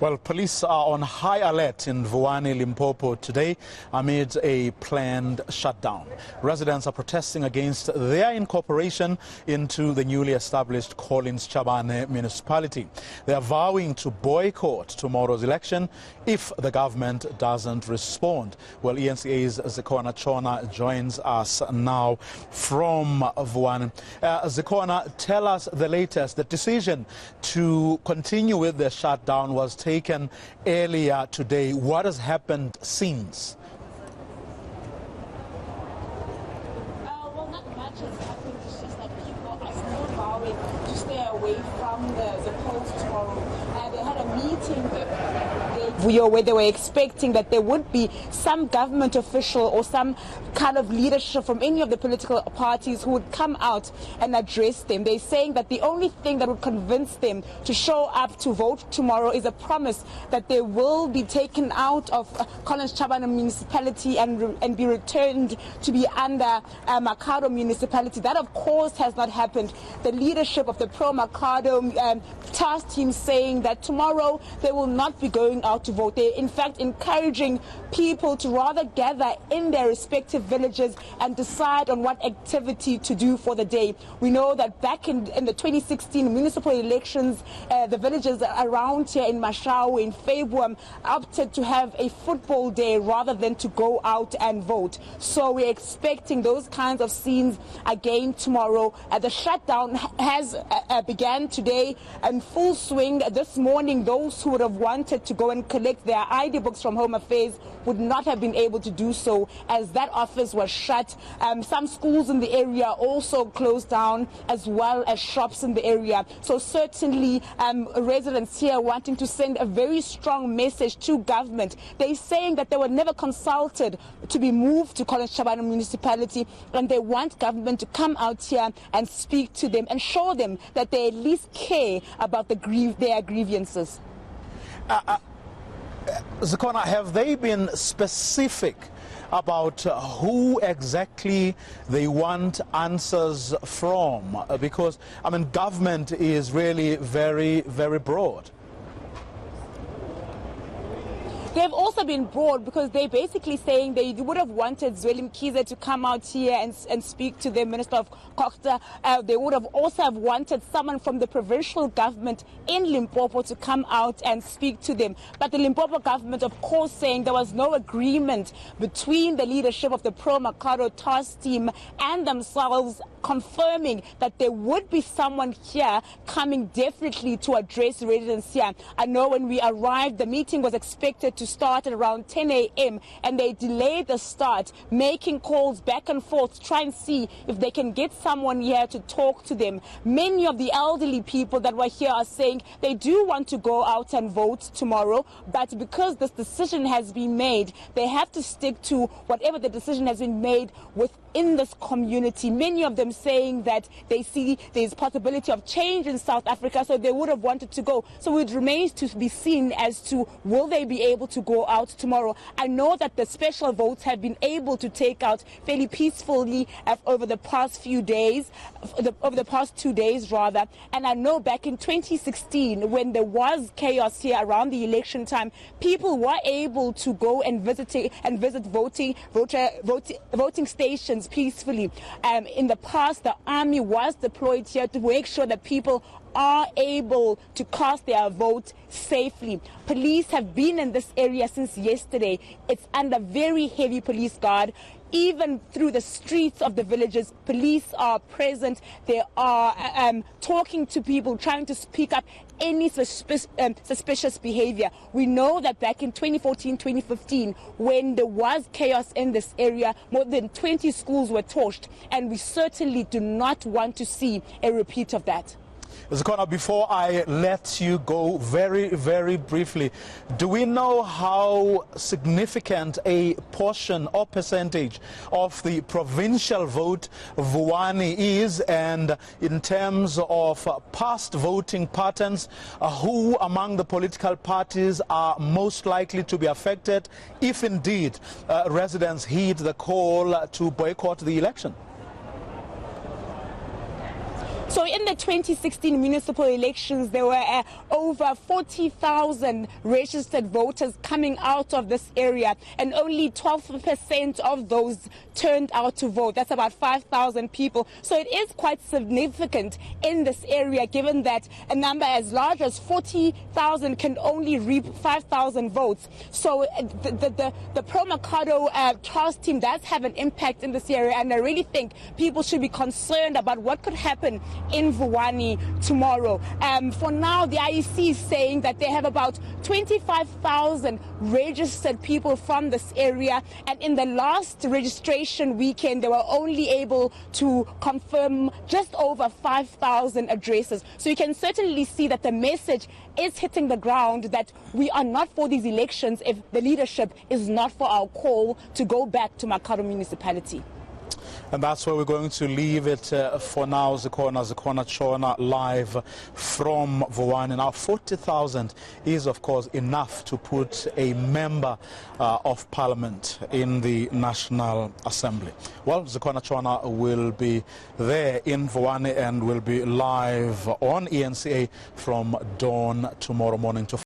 Well, police are on high alert in Vuwani, Limpopo today amid a planned shutdown. Residents are protesting against their incorporation into the newly established Collins Chabane Municipality. They are vowing to boycott tomorrow's election if the government doesn't respond. Well, eNCA's Zikhona Tshona joins us now from Vuwani. Zikhona, tell us the latest. The decision to continue with the shutdown was taken earlier today. What has happened since? Well, not much has happened. It's just that people are still vowing to stay away from the polls tomorrow. They had a meeting where they were expecting that there would be some government official or some kind of leadership from any of the political parties who would come out and address them. They're saying that the only thing that would convince them to show up to vote tomorrow is a promise that they will be taken out of Collins Chabane Municipality and be returned to be under Mercado Municipality. That, of course, has not happened. The leadership of the pro-Mercado task team saying that tomorrow they will not be going out to vote. They're in fact encouraging people to rather gather in their respective villages and decide on what activity to do for the day. We know that back in the 2016 municipal elections, the villages around here in Mashau, in February, opted to have a football day rather than to go out and vote. So we're expecting those kinds of scenes again tomorrow. The shutdown has began today in full swing. This morning, those who would have wanted to go and collect their ID books from Home Affairs would not have been able to do so as that office was shut. Some schools in the area also closed down, as well as shops in the area. So certainly residents here wanting to send a very strong message to government. They're saying that they were never consulted to be moved to Collins Chabane Municipality, and they want government to come out here and speak to them and show them that they at least care about their grievances. Zikhona, have they been specific about who exactly they want answers from? Because, I mean, government is really very, very broad. They've also been broad because they're basically saying they would have wanted Zweli Mkhize to come out here and speak to the Minister of Kokta. They would have also have wanted someone from the provincial government in Limpopo to come out and speak to them. But the Limpopo government, of course, saying there was no agreement between the leadership of the pro-Mercado task team and themselves, confirming that there would be someone here coming definitely to address residents here. I know when we arrived, the meeting was expected to start at around 10 a.m. and they delayed the start, making calls back and forth to try and see if they can get someone here to talk to them. Many of the elderly people that were here are saying they do want to go out and vote tomorrow, but because this decision has been made, they have to stick to whatever the decision has been made within this community. Many of them saying that they see there's possibility of change in South Africa, so they would have wanted to go. So it remains to be seen as to will they be able to go out tomorrow. I know that the special votes have been able to take out fairly peacefully over the past few days, over the past 2 days rather. And I know back in 2016, when there was chaos here around the election time, people were able to go and visit voting stations peacefully. In the past, the army was deployed here to make sure that people are able to cast their vote safely. Police have been in this area since yesterday. It's under very heavy police guard. Even through the streets of the villages, police are present. They are talking to people, trying to speak up any suspicious behavior. We know that back in 2014, 2015, when there was chaos in this area, more than 20 schools were torched, and we certainly do not want to see a repeat of that. Zikhona, before I let you go, very, very briefly, do we know how significant a portion or percentage of the provincial vote Vuwani is, and in terms of past voting patterns, who among the political parties are most likely to be affected if indeed residents heed the call to boycott the election? So in the 2016 municipal elections, there were over 40,000 registered voters coming out of this area, and only 12% of those turned out to vote. That's about 5,000 people. So it is quite significant in this area, given that a number as large as 40,000 can only reap 5,000 votes. So the pro-Mercado trials team does have an impact in this area, and I really think people should be concerned about what could happen in Vuwani tomorrow. For now, the IEC is saying that they have about 25,000 registered people from this area, and in the last registration weekend, they were only able to confirm just over 5,000 addresses. So you can certainly see that the message is hitting the ground that we are not for these elections if the leadership is not for our call to go back to Mercado Municipality. And that's where we're going to leave it for now. Zikhona Tshona live from Vuwani. Now, 40,000 is, of course, enough to put a member of parliament in the National Assembly. Well, Zikhona Tshona will be there in Vuwani and will be live on eNCA from dawn tomorrow morning to